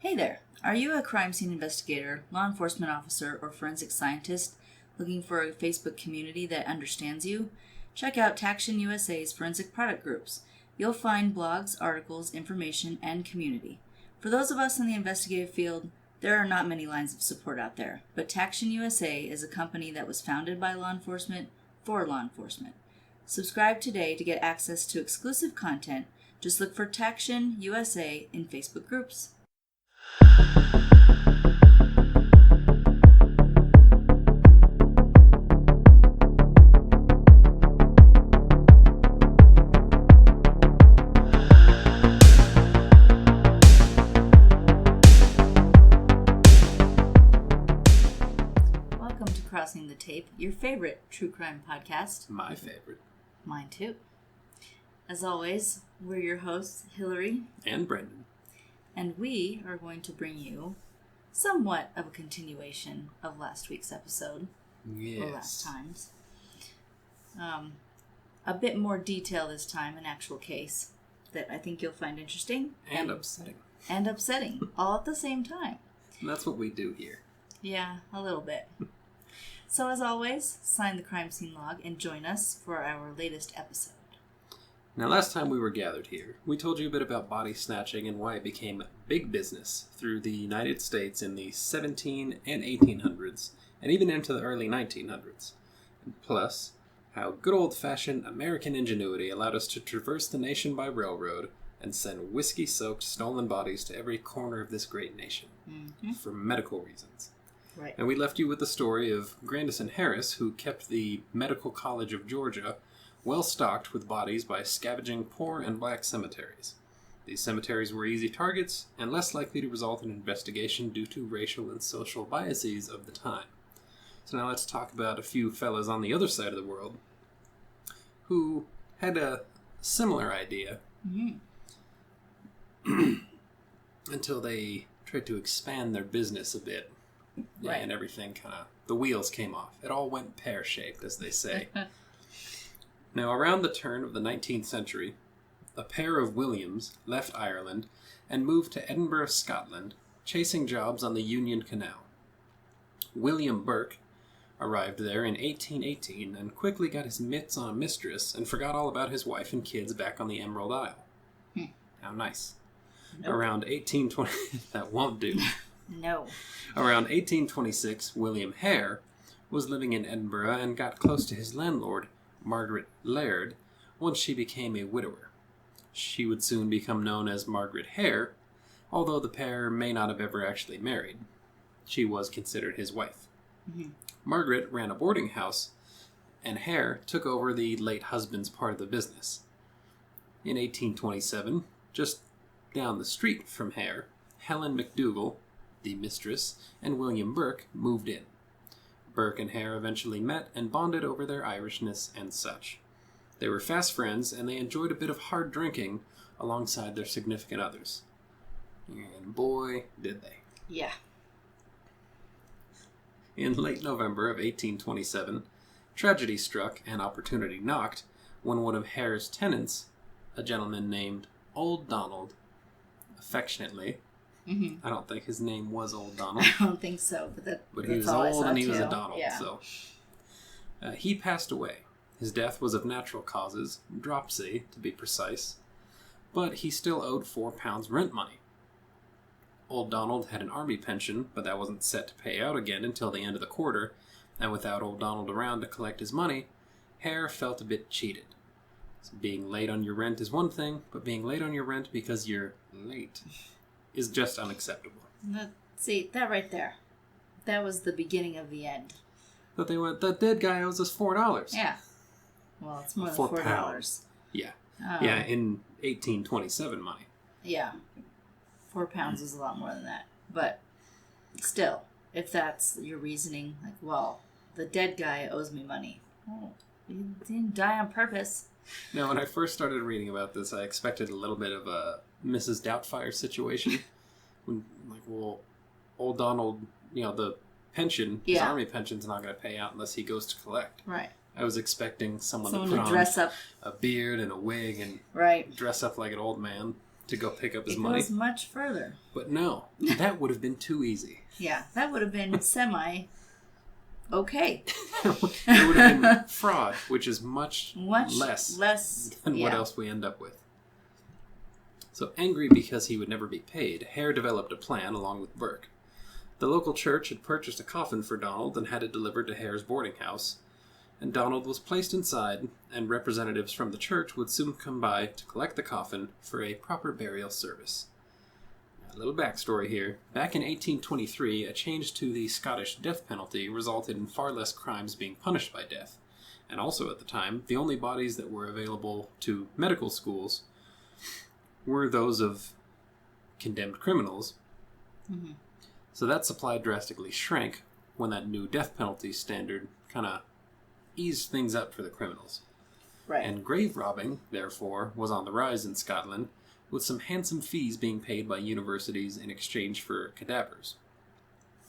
Hey there! Are you a crime scene investigator, law enforcement officer, or forensic scientist looking for a Facebook community that understands you? Check out Taction USA's forensic product groups. You'll find blogs, articles, information, and community. For those of us in the investigative field, there are not many lines of support out there, but Taction USA is a company that was founded by law enforcement for law enforcement. Subscribe today to get access to exclusive content. Just look for Taction USA in Facebook groups. Welcome to Crossing the Tape, your favorite true crime podcast. My favorite. Mine too. As always, we're your hosts, Hillary And Brendan. and we are going to bring you somewhat of a continuation of last week's episode, Yes. or last time's. A bit more detail this time, an actual case that I think you'll find interesting. And upsetting. And upsetting, all at the same time. And that's what we do here. Yeah, a little bit. So as always, sign the crime scene log and join us for our latest episode. Now, last time we were gathered here, we told you a bit about body snatching and why it became big business through the United States in the 17 and 1800s, and even into the early 1900s. And plus, how good old-fashioned American ingenuity allowed us to traverse the nation by railroad and send whiskey-soaked stolen bodies to every corner of this great nation for medical reasons. Right. And we left you with the story of Grandison Harris, who kept the Medical College of Georgia well stocked with bodies by scavenging poor and black cemeteries. These cemeteries were easy targets and less likely to result in investigation due to racial and social biases of the time. So now let's talk about a few fellas on the other side of the world who had a similar idea until they tried to expand their business a bit. Right. And everything kind of, the wheels came off. It all went pear-shaped, as they say. Now, around the turn of the 19th century, a pair of Williams left Ireland and moved to Edinburgh, Scotland, chasing jobs on the Union Canal. William Burke arrived there in 1818 and quickly got his mitts on a mistress and forgot all about his wife and kids back on the Emerald Isle. How nice. Nope. Around 1820... that won't do. No. Around 1826, William Hare was living in Edinburgh and got close to his landlord, Margaret Laird, once she became a widower. She would soon become known as Margaret Hare, although the pair may not have ever actually married. She was considered his wife. Margaret ran a boarding house, and Hare took over the late husband's part of the business. In 1827, just down the street from Hare, Helen McDougall, the mistress, and William Burke moved in. Burke and Hare eventually met and bonded over their Irishness and such. They were fast friends, and they enjoyed a bit of hard drinking alongside their significant others. And boy, did they. Yeah. In late November of 1827, tragedy struck and opportunity knocked when one of Hare's tenants, a gentleman named Old Donald, affectionately, I don't think his name was Old Donald. I don't think so, But he that's was all I old saw and he was too. a Donald, Yeah. so... he passed away. His death was of natural causes, dropsy to be precise, but he still owed £4 rent money. Old Donald had an army pension, but that wasn't set to pay out again until the end of the quarter, and without Old Donald around to collect his money, Hare felt a bit cheated. So being late on your rent is one thing, but being late on your rent because you're late is just unacceptable. See, that right there. That was the beginning of the end. But they went, the dead guy owes us $4. Yeah. Well, it's more than £4. $4. Yeah. Yeah, in 1827 money. Yeah. £4 is a lot more than that. But still, if that's your reasoning, like, well, the dead guy owes me money. Oh, he didn't die on purpose. Now, when I first started reading about this, I expected a little bit of a Mrs. Doubtfire situation. When, like, well, Old Donald, the pension, his army pension's not going to pay out unless he goes to collect. Right. I was expecting someone to to put dress on up a beard and a wig and right. dress up like an old man to go pick up his it money. goes much further. But no, that would have been too easy. Yeah, that would have been okay. It would have been fraud, which is much less than what else we end up with. So angry because he would never be paid, Hare developed a plan along with Burke. The local church had purchased a coffin for Donald and had it delivered to Hare's boarding house, and Donald was placed inside, and representatives from the church would soon come by to collect the coffin for a proper burial service. A little backstory here. Back in 1823, a change to the Scottish death penalty resulted in far less crimes being punished by death. And also at the time, the only bodies that were available to medical schools were those of condemned criminals. Mm-hmm. So that supply drastically shrank when that new death penalty standard kind of eased things up for the criminals. Right. And grave robbing, therefore, was on the rise in Scotland, with some handsome fees being paid by universities in exchange for cadavers.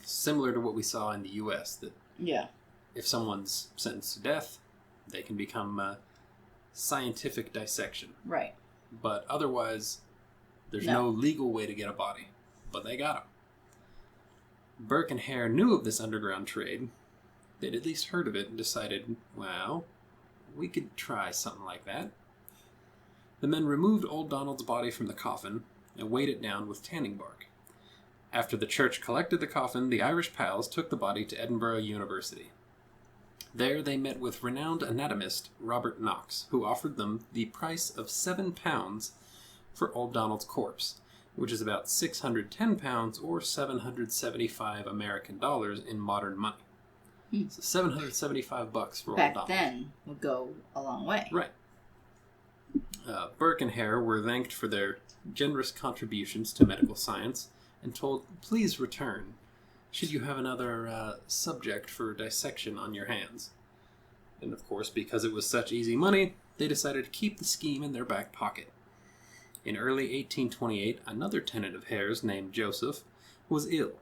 Similar to what we saw in the U.S., that if someone's sentenced to death, they can become scientific dissection. Right. But otherwise, there's no legal way to get a body. But they got them. Burke and Hare knew of this underground trade. They'd at least heard of it and decided, well, we could try something like that. The men removed old Donald's body from the coffin and weighed it down with tanning bark. After the church collected the coffin, the Irish pals took the body to Edinburgh University. There they met with renowned anatomist Robert Knox, who offered them the price of £7 for old Donald's corpse, which is about £610 or $775 American dollars in modern money. So $775 for old Donald. Back then would go a long way. Right. Burke and Hare were thanked for their generous contributions to medical science and told, please return should you have another subject for dissection on your hands. And of course, because it was such easy money, they decided to keep the scheme in their back pocket. In early 1828, another tenant of Hare's named Joseph was ill,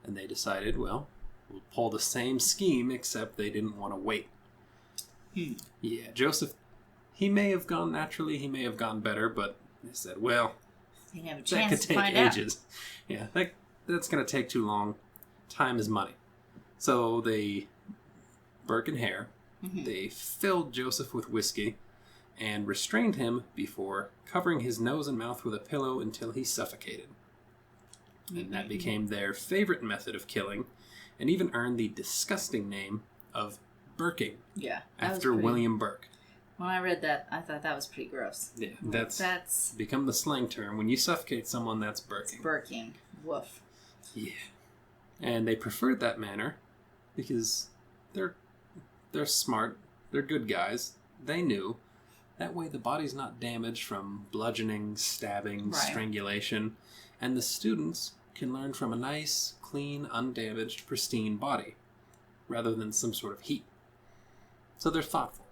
and they decided, well, we'll pull the same scheme, except they didn't want to wait. Yeah, Joseph, he may have gone naturally, he may have gone better, but they said, well, that could take ages. Yeah, that's going to take too long. Time is money. So Burke and Hare, they filled Joseph with whiskey and restrained him before covering his nose and mouth with a pillow until he suffocated. And that became their favorite method of killing, and even earned the disgusting name of Burking. Yeah. After William Burke. When I read that, I thought that was pretty gross. Yeah, that's become the slang term. When you suffocate someone, that's Burking. Burking. Woof. Yeah. And they preferred that manner because they're smart, they're good guys. They knew that way the body's not damaged from bludgeoning, stabbing, strangulation, and the students can learn from a nice, clean, undamaged, pristine body, rather than some sort of heat. So they're thoughtful.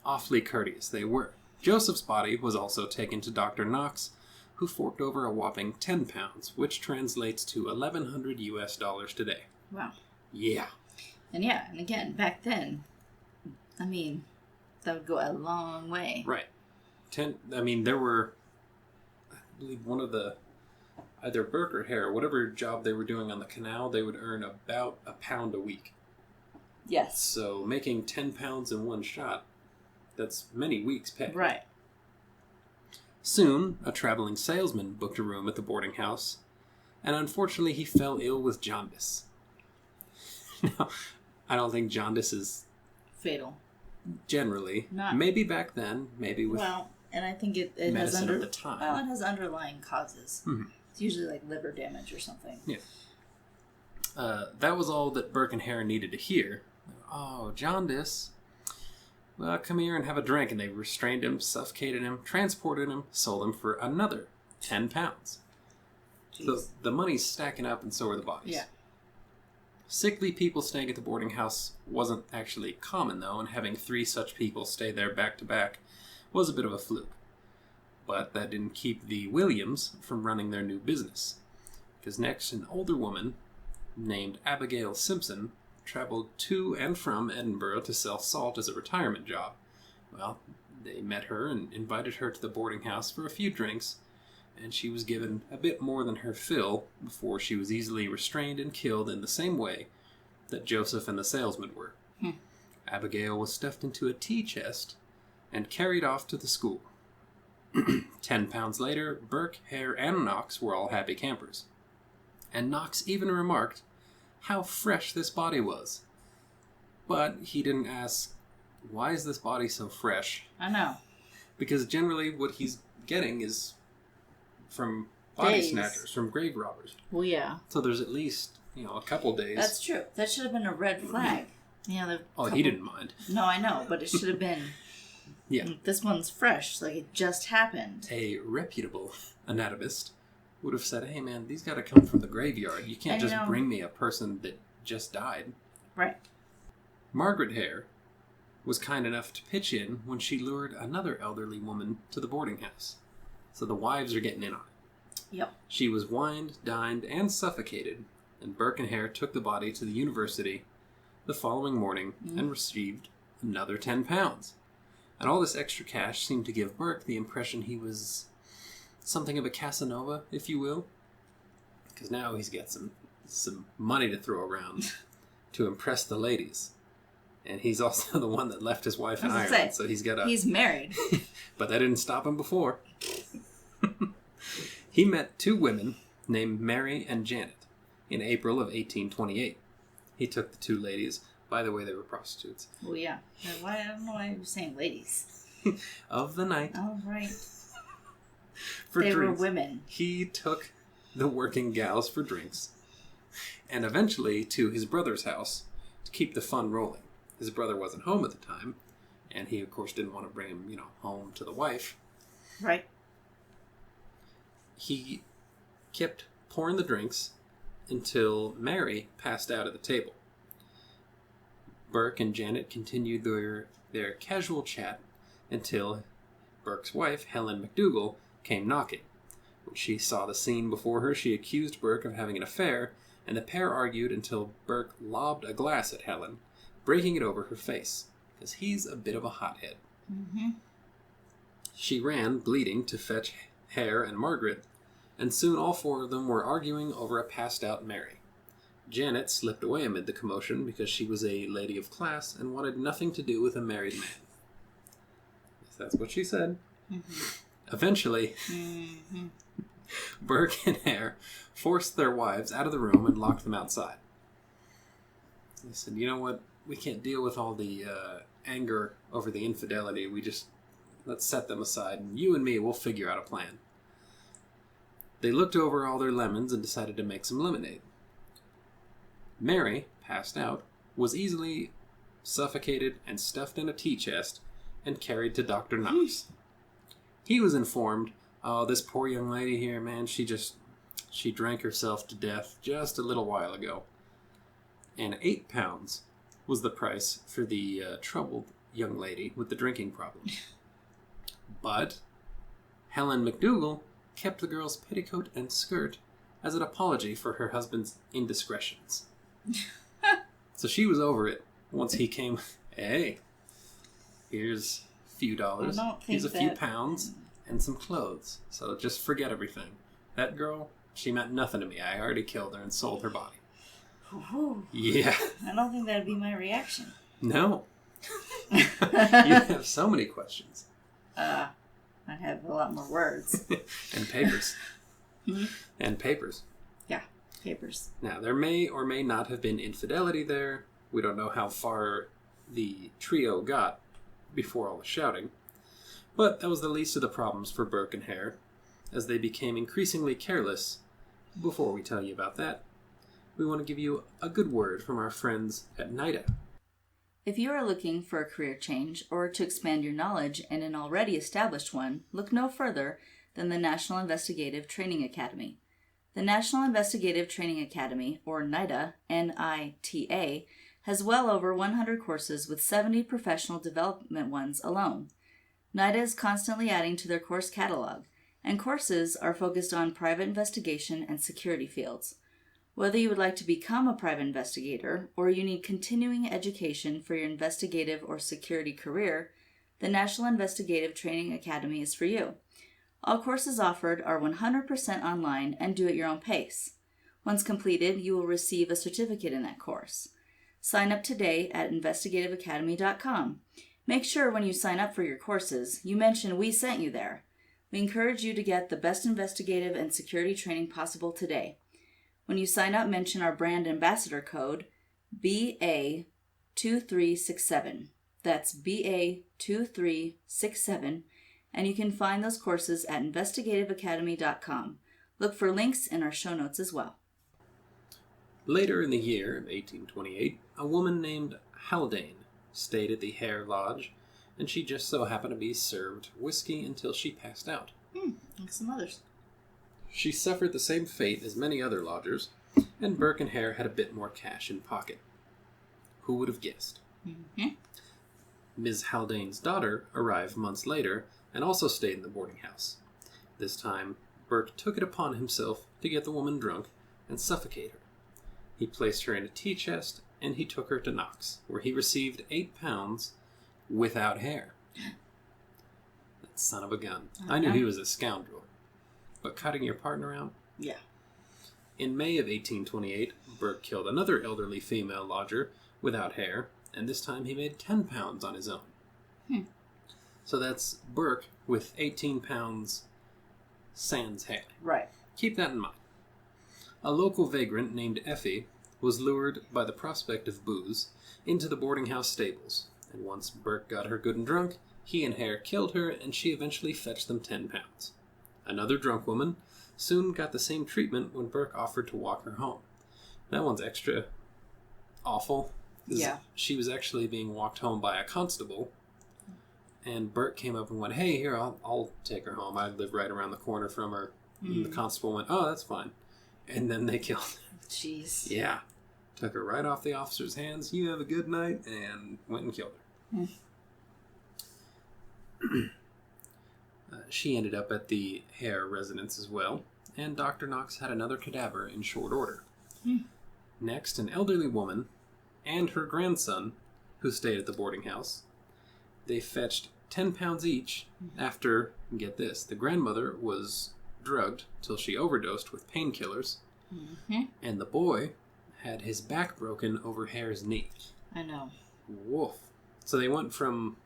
Awfully courteous they were. Joseph's body was also taken to Dr. Knox, who forked over a whopping £10, which translates to $1,100 US today. Wow. Yeah. And again, back then, I mean, that would go a long way. Right. There were, I believe, one of the, either Burke or Hare, whatever job they were doing on the canal, they would earn about £1 a week. Yes. So making £10 in one shot, that's many weeks' pay. Right. Soon, a traveling salesman booked a room at the boarding house, and unfortunately he fell ill with jaundice. Now, I don't think jaundice is fatal. Generally. Not. Maybe back then, maybe with and I think it has medicine of the time. Well, it has underlying causes. Mm-hmm. It's usually like liver damage or something. Yeah. That was all that Burke and Hare needed to hear. Oh, jaundice. Well, come here and have a drink. And they restrained him, suffocated him, transported him, sold him for another £10. Jeez. So the money's stacking up, and so are the bodies. Yeah. Sickly people staying at the boarding house wasn't actually common, though, and having 3 such people stay there back to back was a bit of a fluke. But that didn't keep the Williams from running their new business. Because next, an older woman named Abigail Simpson traveled to and from Edinburgh to sell salt as a retirement job. Well, They met her and invited her to the boarding house for a few drinks, and she was given a bit more than her fill before she was easily restrained and killed in the same way that Joseph and the salesman were. Abigail was stuffed into a tea chest and carried off to the school. 10 pounds later, Burke, Hare, and Knox were all happy campers. And Knox even remarked how fresh this body was. But he didn't ask, why is this body so fresh? I know. Because generally what he's getting is from body snatchers, from grave robbers. Well, yeah. So there's at least, a couple days. That's true. That should have been a red flag. He didn't mind. No, I know, but it should have been... Yeah. This one's fresh, like it just happened. A reputable anatomist would have said, hey man, these gotta come from the graveyard. You can't just bring me a person that just died. Right. Margaret Hare was kind enough to pitch in when she lured another elderly woman to the boarding house. So the wives are getting in on it. Yep. She was wined, dined, and suffocated, and Burke and Hare took the body to the university the following morning and received another 10 pounds. And all this extra cash seemed to give Burke the impression he was something of a Casanova, if you will. Because now he's got some money to throw around to impress the ladies. And he's also the one that left his wife in Ireland, so he's married. But that didn't stop him before. He met 2 women named Mary and Janet in April of 1828. He took the 2 ladies. By the way, they were prostitutes. Well, yeah. I don't know why you were saying ladies. Of the night. Oh, right. They were women. He took the working gals for drinks. And eventually to his brother's house to keep the fun rolling. His brother wasn't home at the time. And he, of course, didn't want to bring him, home to the wife. Right. He kept pouring the drinks until Mary passed out at the table. Burke and Janet continued their casual chat until Burke's wife, Helen McDougall, came knocking. When she saw the scene before her, she accused Burke of having an affair, and the pair argued until Burke lobbed a glass at Helen, breaking it over her face, because he's a bit of a hothead. Mm-hmm. She ran, bleeding, to fetch Hare and Margaret, and soon all 4 of them were arguing over a passed-out Mary. Janet slipped away amid the commotion because she was a lady of class and wanted nothing to do with a married man. That's what she said. Mm-hmm. Eventually, Burke and Hare forced their wives out of the room and locked them outside. They said, you know what? We can't deal with all the anger over the infidelity. Let's set them aside, and you and me, we'll figure out a plan. They looked over all their lemons and decided to make some lemonade. Mary, passed out, was easily suffocated and stuffed in a tea chest and carried to Dr. Knox. He was informed, oh, this poor young lady here, man, she drank herself to death just a little while ago. And 8 pounds was the price for the troubled young lady with the drinking problem. But Helen McDougall kept the girl's petticoat and skirt as an apology for her husband's indiscretions. So she was over it once he came. Hey, here's a few dollars. Here's a few pounds and some clothes. So just forget everything. That girl, she meant nothing to me. I already killed her and sold her body. Ooh. Yeah. I don't think that'd be my reaction. No. You have so many questions. I'd have a lot more words. And papers. And papers. Yeah, papers. Now, there may or may not have been infidelity there. We don't know how far the trio got before all the shouting. But that was the least of the problems for Burke and Hare, as they became increasingly careless. Before we tell you about that, we want to give you a good word from our friends at NIDA. If you are looking for a career change or to expand your knowledge in an already established one, look no further than the National Investigative Training Academy. The National Investigative Training Academy, or NITA, N-I-T-A, has well over 100 courses with 70 professional development ones alone. NITA is constantly adding to their course catalog, and courses are focused on private investigation and security fields. Whether you would like to become a private investigator or you need continuing education for your investigative or security career, the National Investigative Training Academy is for you. All courses offered are 100% online and do at your own pace. Once completed, you will receive a certificate in that course. Sign up today at investigativeacademy.com. Make sure when you sign up for your courses, you mention we sent you there. We encourage you to get the best investigative and security training possible today. When you sign up, mention our brand ambassador code, BA2367. That's BA2367, and you can find those courses at investigativeacademy.com. Look for links in our show notes as well. Later in the year of 1828, a woman named Haldane stayed at the Hare Lodge, and she just so happened to be served whiskey until she passed out. Like some others. She suffered the same fate as many other lodgers, and Burke and Hare had a bit more cash in pocket. Who would have guessed? Ms. Haldane's daughter arrived months later and also stayed in the boarding house. This time, Burke took it upon himself to get the woman drunk and suffocate her. He placed her in a tea chest, and he took her to Knox, where he received 8 pounds without Hare. That son of a gun. I knew he was a scoundrel. But cutting your partner out? Yeah. In May of 1828, Burke killed another elderly female lodger without Hare, and this time he made 10 pounds on his own. So that's Burke with 18 pounds sans Hare. Right. Keep that in mind. A local vagrant named Effie was lured by the prospect of booze into the boarding house stables, and once Burke got her good and drunk, he and Hare killed her, and she eventually fetched them 10 pounds. Another drunk woman soon got the same treatment when Burke offered to walk her home. That one's extra awful. Yeah. She was actually being walked home by a constable, and Burke came up and went, "Hey, here, I'll take her home. I live right around the corner from her." And the constable went, "Oh, that's fine." And then they killed her. Jeez. Yeah. Took her right off the officer's hands. "You have a good night," and went and killed her. She ended up at the Hare residence as well, and Dr. Knox had another cadaver in short order. Next, an elderly woman and her grandson, who stayed at the boarding house. They fetched 10 pounds each after, get this, the grandmother was drugged till she overdosed with painkillers, and the boy had his back broken over Hare's knee. I know. Woof. So they went from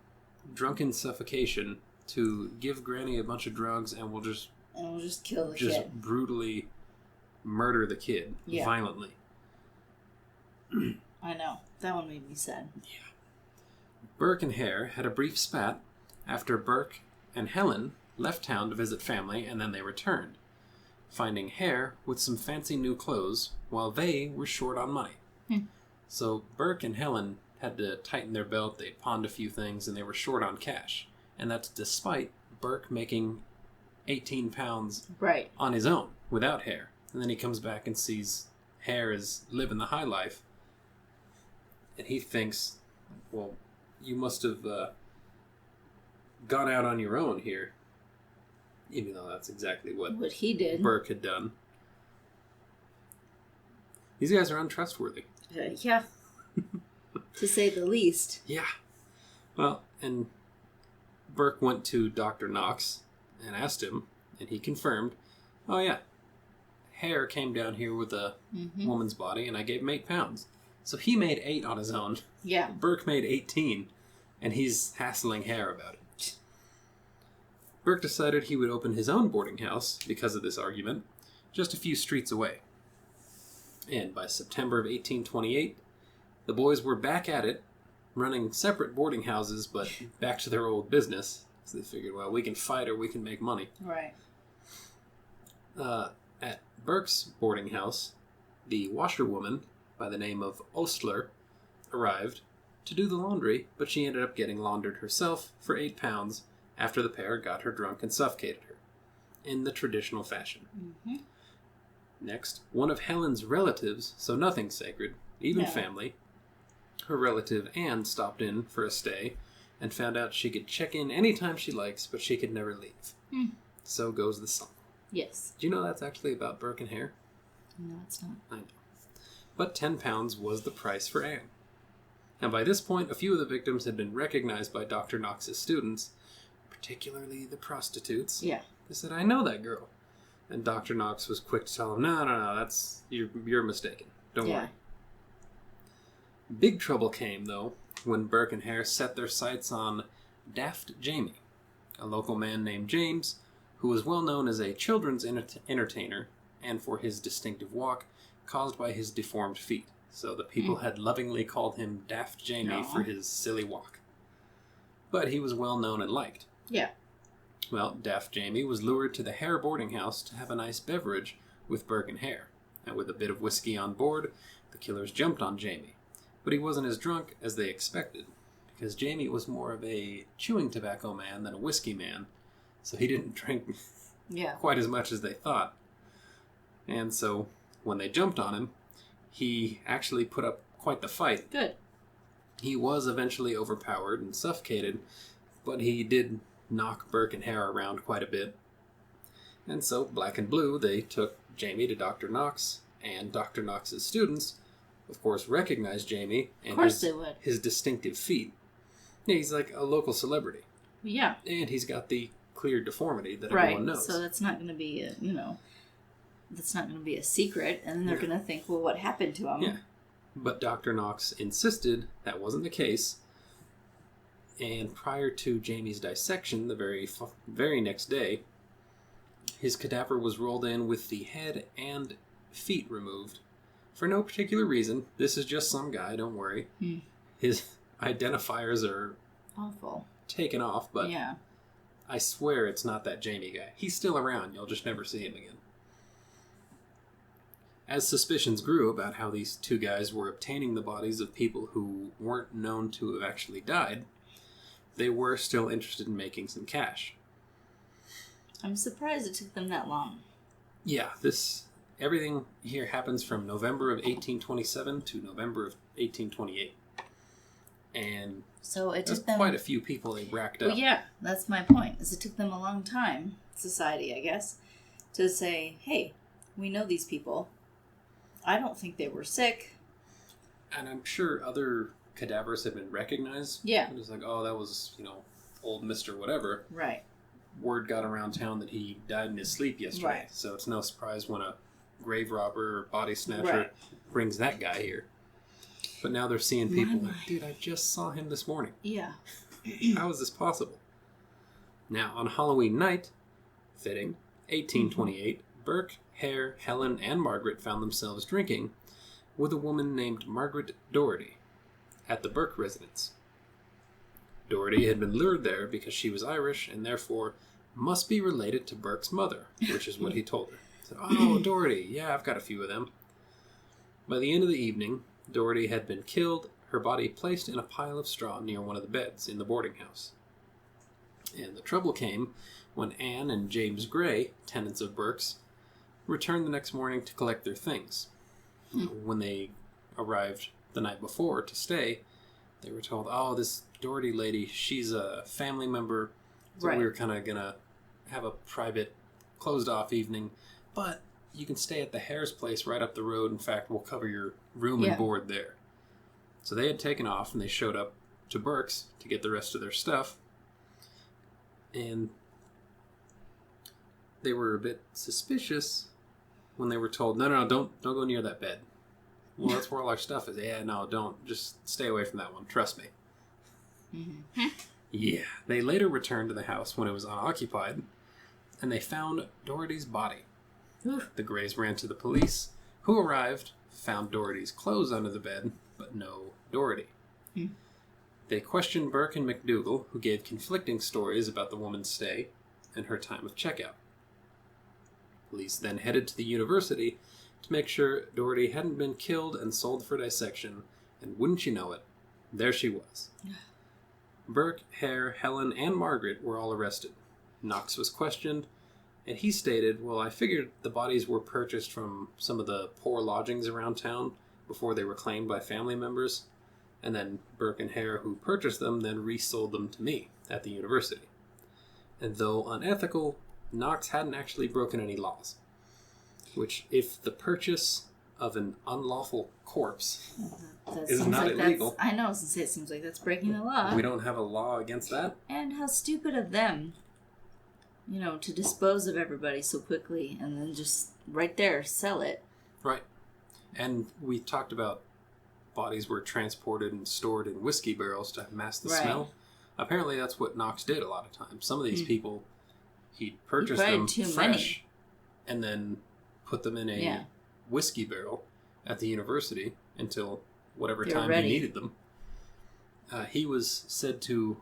drunken suffocation to give Granny a bunch of drugs and we'll just kill the kid. Just brutally murder the kid violently. I know. That one made me sad. Yeah. Burke and Hare had a brief spat after Burke and Helen left town to visit family, and then they returned, finding Hare with some fancy new clothes while they were short on money. So Burke and Helen had to tighten their belt, they pawned a few things, and they were short on cash. And that's despite Burke making 18 pounds on his own without Hare. And then he comes back and sees Hare is living the high life. And he thinks, well, you must have gone out on your own here. Even though that's exactly what he did. Burke had done. These guys are untrustworthy. Yeah. To say the least. Yeah. Well, and Burke went to Dr. Knox and asked him, and he confirmed, "Oh yeah, Hare came down here with a woman's body, and I gave him 8 pounds. So he made 8 on his own. Yeah. Burke made 18, and he's hassling Hare about it. Burke decided he would open his own boarding house because of this argument, just a few streets away. And by September of 1828, the boys were back at it, running separate boarding houses, but back to their old business. So they figured, well, we can fight or we can make money. Right. At Burke's boarding house, the washerwoman by the name of Ostler arrived to do the laundry, but she ended up getting laundered herself for 8 pounds after the pair got her drunk and suffocated her, in the traditional fashion. Next, one of Helen's relatives, so nothing sacred, even family, her relative Anne stopped in for a stay and found out she could check in anytime she likes, but she could never leave. So goes the song. Yes. Do you know that's actually about Burke and Hare? No, it's not. I know. But 10 pounds was the price for Anne. And by this point, a few of the victims had been recognized by Dr. Knox's students, particularly the prostitutes. Yeah. They said, I know that girl. And Dr. Knox was quick to tell them, no, you're mistaken. Don't worry. Big trouble came, though, when Burke and Hare set their sights on Daft Jamie, a local man named James, who was well known as a children's entertainer and for his distinctive walk caused by his deformed feet. So the people had lovingly called him Daft Jamie for his silly walk. But he was well known and liked. Yeah. Well, Daft Jamie was lured to the Hare boarding house to have a nice beverage with Burke and Hare. And with a bit of whiskey on board, the killers jumped on Jamie. But he wasn't as drunk as they expected, because Jamie was more of a chewing tobacco man than a whiskey man, so he didn't drink quite as much as they thought. And so, when they jumped on him, he actually put up quite the fight. Good. He was eventually overpowered and suffocated, but he did knock Burke and Hare around quite a bit. And so, Black and Blue, they took Jamie to Dr. Knox, and Dr. Knox's students, of course, recognized Jamie and his distinctive feet. Yeah, he's like a local celebrity. Yeah. And he's got the clear deformity that everyone knows. So that's not going to be that's not going to be a secret, and then they're going to think, well, what happened to him? Yeah. But Dr. Knox insisted that wasn't the case, and prior to Jamie's dissection, the very next day, his cadaver was rolled in with the head and feet removed. For no particular reason. This is just some guy, don't worry. His identifiers are awful taken off, but I swear it's not that Jamie guy. He's still around, you'll just never see him again. As suspicions grew about how these two guys were obtaining the bodies of people who weren't known to have actually died, they were still interested in making some cash. I'm surprised it took them that long. Yeah, everything here happens from November of 1827 to November of 1828. And so it took them quite a few people they racked up. Well, yeah, that's my point. Is it took them a long time, society, I guess, to say, hey, we know these people. I don't think they were sick. And I'm sure other cadavers have been recognized. Yeah. It's like, oh, that was, old Mr. Whatever. Right. Word got around town that he died in his sleep yesterday. Right. So it's no surprise when a grave robber or body snatcher brings that guy here. But now they're seeing people like, dude, I just saw him this morning. Yeah. How is this possible? Now, on Halloween night, fitting, 1828, Burke, Hare, Helen, and Margaret found themselves drinking with a woman named Margaret Doherty at the Burke residence. Doherty had been lured there because she was Irish and therefore must be related to Burke's mother, which is what he told her. He said, oh, Doherty, yeah, I've got a few of them. By the end of the evening, Doherty had been killed, her body placed in a pile of straw near one of the beds in the boarding house. And the trouble came when Anne and James Gray, tenants of Burke's, returned the next morning to collect their things. When they arrived the night before to stay, they were told, oh, this Doherty lady, she's a family member, so we were kind of going to have a private, closed-off evening, but you can stay at the Hare's place right up the road. In fact, we'll cover your room and board there. So they had taken off, and they showed up to Burke's to get the rest of their stuff, and they were a bit suspicious when they were told, no, don't go near that bed. Well, that's where all our stuff is. Yeah, no, don't. Just stay away from that one. Trust me. Mm-hmm. Yeah. They later returned to the house when it was unoccupied, and they found Doherty's body. Oof. The Grays ran to the police, who arrived, found Doherty's clothes under the bed, but no Doherty. Mm. They questioned Burke and McDougal, who gave conflicting stories about the woman's stay and her time of checkout. Police then headed to the university to make sure Doherty hadn't been killed and sold for dissection, and wouldn't you know it, there she was. Burke, Hare, Helen, and Margaret were all arrested. Knox was questioned, and he stated, well, I figured the bodies were purchased from some of the poor lodgings around town before they were claimed by family members, and then Burke and Hare, who purchased them, then resold them to me at the university. And though unethical, Knox hadn't actually broken any laws. Which, if the purchase of an unlawful corpse That is seems not like illegal. I know, since it seems like that's breaking the law. We don't have a law against that. And how stupid of them, to dispose of everybody so quickly and then just right there sell it. Right. And we talked about bodies were transported and stored in whiskey barrels to mask the smell. Apparently that's what Knox did a lot of times. Some of these people, he'd purchase them fresh and then put them in a whiskey barrel at the university until whatever time he needed them. He was said to,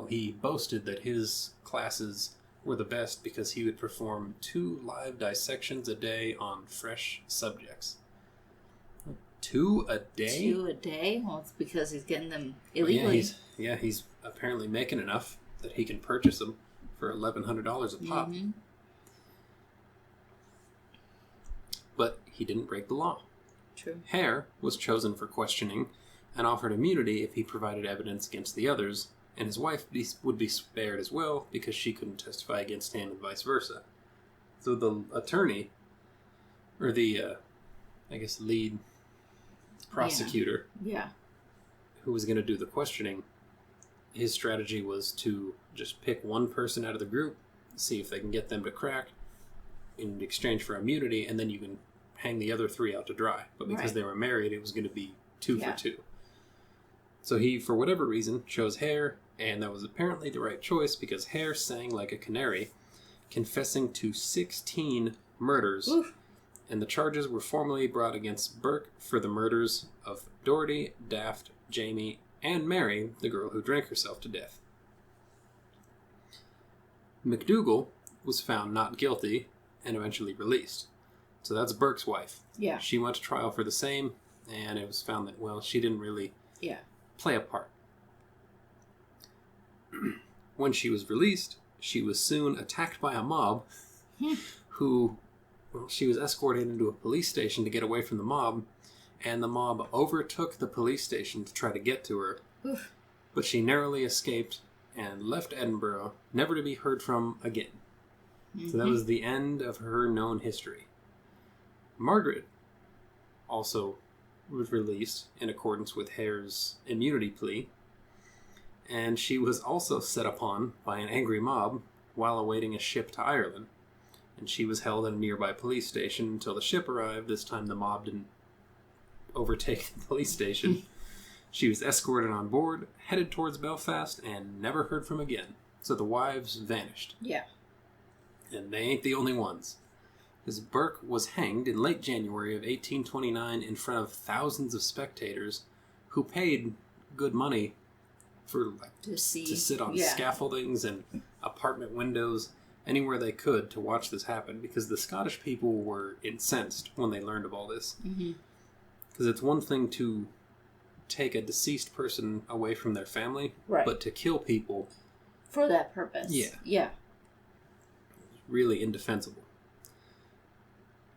he boasted that his classes were the best because he would perform 2 live dissections a day on fresh subjects. 2 a day? 2 a day? Well, it's because he's getting them illegally. He's apparently making enough that he can purchase them for $1,100 a pop. Mm-hmm. But he didn't break the law. True. Hare was chosen for questioning and offered immunity if he provided evidence against the others, and his wife would be spared as well because she couldn't testify against him and vice versa. So the attorney, or the, lead prosecutor, who was going to do the questioning, his strategy was to just pick one person out of the group, see if they can get them to crack in exchange for immunity, and then you can hang the other 3 out to dry. But because they were married, it was going to be 2 for 2. So he, for whatever reason, chose Hare, and that was apparently the right choice because Hare sang like a canary, confessing to 16 murders. Oof. And the charges were formally brought against Burke for the murders of Doherty, Daft, Jamie, and Mary, the girl who drank herself to death. McDougal was found not guilty and eventually released. So that's Burke's wife. Yeah. She went to trial for the same, and it was found that, she didn't really play a part. When she was released, she was soon attacked by a mob who... she was escorted into a police station to get away from the mob, and the mob overtook the police station to try to get to her. Oof. But she narrowly escaped and left Edinburgh, never to be heard from again. Mm-hmm. So that was the end of her known history. Margaret also was released in accordance with Hare's immunity plea, and she was also set upon by an angry mob while awaiting a ship to Ireland. And she was held in a nearby police station until the ship arrived. This time the mob didn't overtake the police station. She was escorted on board, headed towards Belfast, and never heard from again. So the wives vanished. Yeah. And they ain't the only ones. Because Burke was hanged in late January of 1829 in front of thousands of spectators who paid good money for to sit on scaffoldings and apartment windows anywhere they could to watch this happen, because the Scottish people were incensed when they learned of all this. Because it's one thing to take a deceased person away from their family, but to kill people for that purpose. Yeah. Really indefensible.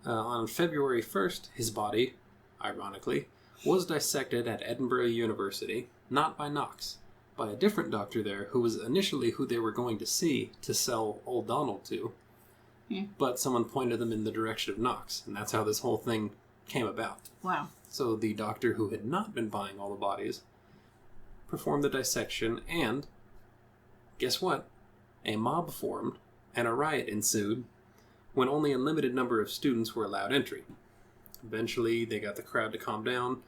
On February 1st, his body, ironically, was dissected at Edinburgh University, not by Knox, by a different doctor there who was initially who they were going to see to sell Old Donald to. But someone pointed them in the direction of Knox, and that's how this whole thing came about. Wow. So the doctor who had not been buying all the bodies performed the dissection, and guess what? A mob formed, and a riot ensued when only a limited number of students were allowed entry. Eventually, they got the crowd to calm down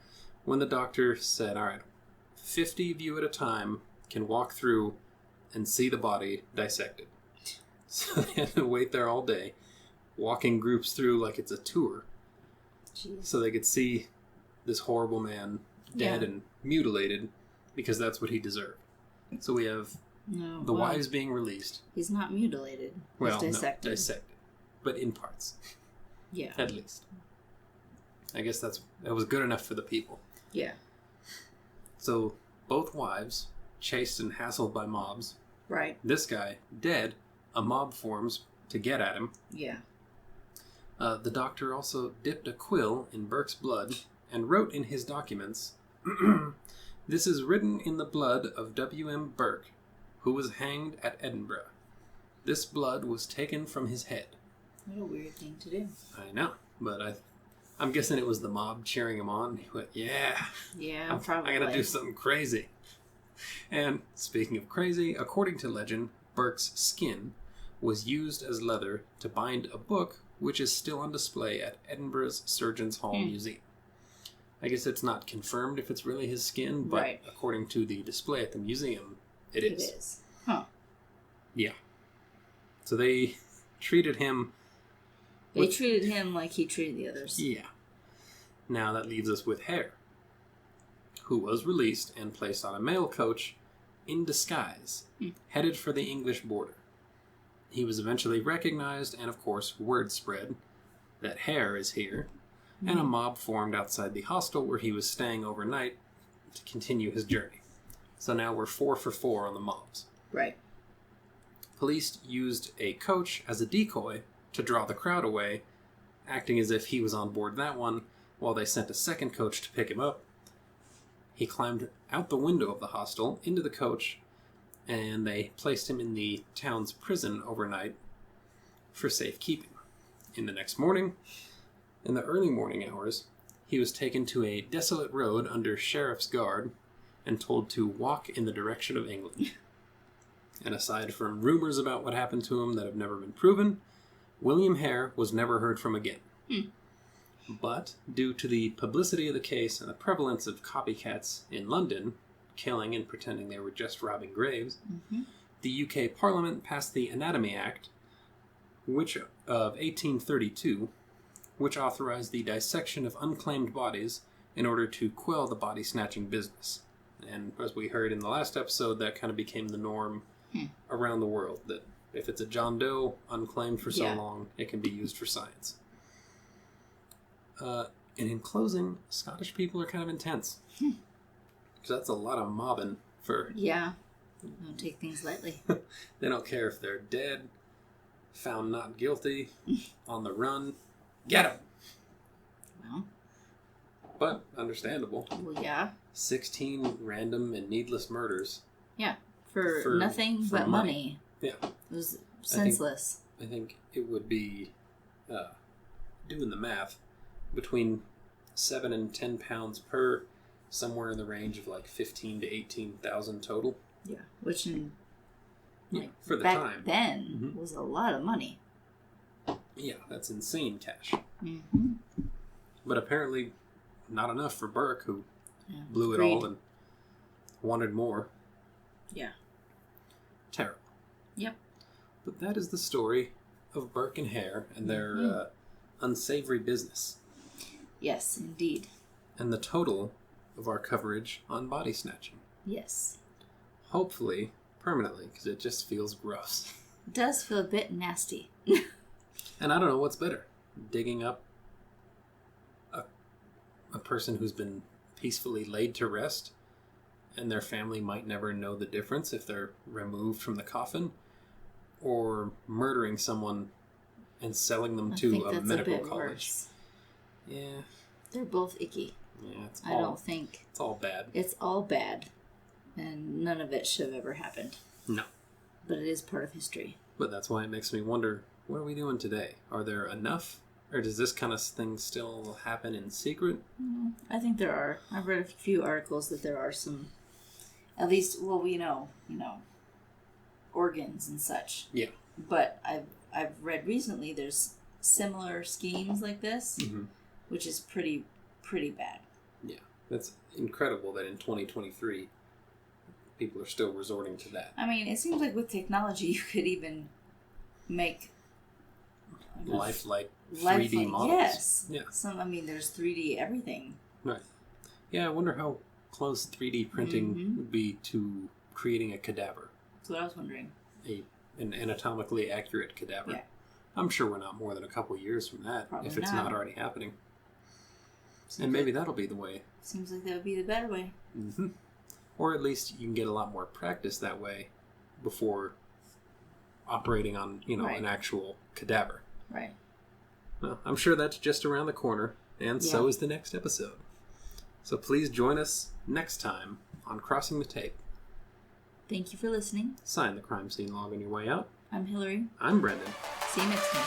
when the doctor said, all right, 50 of you at a time can walk through and see the body dissected. So they had to wait there all day, walking groups through like it's a tour. Jeez. So they could see this horrible man dead and mutilated, because that's what he deserved. So we have the wives being released. He's not mutilated. He's dissected. No, dissected. But in parts. Yeah. At least. I guess that was good enough for the people. Yeah. So, both wives, chased and hassled by mobs. Right. This guy, dead, a mob forms to get at him. Yeah. The doctor also dipped a quill in Burke's blood and wrote in his documents, "This is written in the blood of W.M. Burke, who was hanged at Edinburgh. This blood was taken from his head." What a weird thing to do. I know, but I'm guessing it was the mob cheering him on. He went, yeah, probably. I gotta do something crazy. And speaking of crazy, according to legend, Burke's skin was used as leather to bind a book which is still on display at Edinburgh's Surgeons' Hall Museum. I guess it's not confirmed if it's really his skin, but according to the display at the museum, it is. It is. Huh. Yeah. So they treated him... They treated him like he treated the others. Yeah. Now that leaves us with Hare, who was released and placed on a mail coach in disguise, headed for the English border. He was eventually recognized, and of course, word spread that Hare is here, and a mob formed outside the hostel where he was staying overnight to continue his journey. So now we're 4 for 4 on the mobs. Right. Police used a coach as a decoy to draw the crowd away, acting as if he was on board that one, while they sent a second coach to pick him up. He climbed out the window of the hostel into the coach, and they placed him in the town's prison overnight for safekeeping. In the next morning, in the early morning hours, he was taken to a desolate road under sheriff's guard and told to walk in the direction of England. And aside from rumors about what happened to him that have never been proven, William Hare was never heard from again. But, due to the publicity of the case and the prevalence of copycats in London, killing and pretending they were just robbing graves, the UK Parliament passed the Anatomy Act, which of 1832, which authorized the dissection of unclaimed bodies in order to quell the body-snatching business. And as we heard in the last episode, that kind of became the norm around the world, that if it's a John Doe unclaimed for so long, it can be used for science. And in closing, Scottish people are kind of intense. Because that's a lot of mobbing for... Yeah. Don't take things lightly. They don't care if they're dead, found not guilty, on the run. Get them! Well. But, understandable. Well, yeah. 16 random and needless murders. Yeah. For nothing but money. Yeah. It was senseless. I think it would be, doing the math, between 7 and 10 pounds per, somewhere in the range of like 15 to 18,000 total. Yeah, which in for the back time then was a lot of money. Yeah, that's insane cash. But apparently not enough for Burke, who blew it all and wanted more. Yeah. Terrible. Yep. But that is the story of Burke and Hare and their unsavory business. Yes, indeed. And the total of our coverage on body snatching. Yes. Hopefully, permanently, because it just feels gross. It does feel a bit nasty. And I don't know what's better. Digging up a person who's been peacefully laid to rest, and their family might never know the difference if they're removed from the coffin, or murdering someone and selling them to a medical college. Worse. Yeah. They're both icky. Yeah, I don't think... It's all bad. It's all bad. And none of it should have ever happened. No. But it is part of history. But that's why it makes me wonder, what are we doing today? Are there enough? Or does this kind of thing still happen in secret? I think there are. I've read a few articles that there are some... At least, well, we know, organs and such. Yeah. But I've read recently there's similar schemes like this, which is pretty bad. Yeah. That's incredible that in 2023 people are still resorting to that. I mean, it seems like with technology you could even make lifelike 3D models. Yes. Yeah. There's 3D everything. Right. Yeah, I wonder how close 3D printing would be to creating a cadaver. That's what I was wondering. An anatomically accurate cadaver. Yeah. I'm sure we're not more than a couple years from that, Probably if it's not already happening. And maybe that'll be the way. Seems like that would be the better way. Or at least you can get a lot more practice that way before operating on, an actual cadaver. Right. Well, I'm sure that's just around the corner, and so is the next episode. So please join us next time on Crossing the Tape. Thank you for listening. Sign the crime scene log on your way out. I'm Hillary. I'm Brendan. See you next time.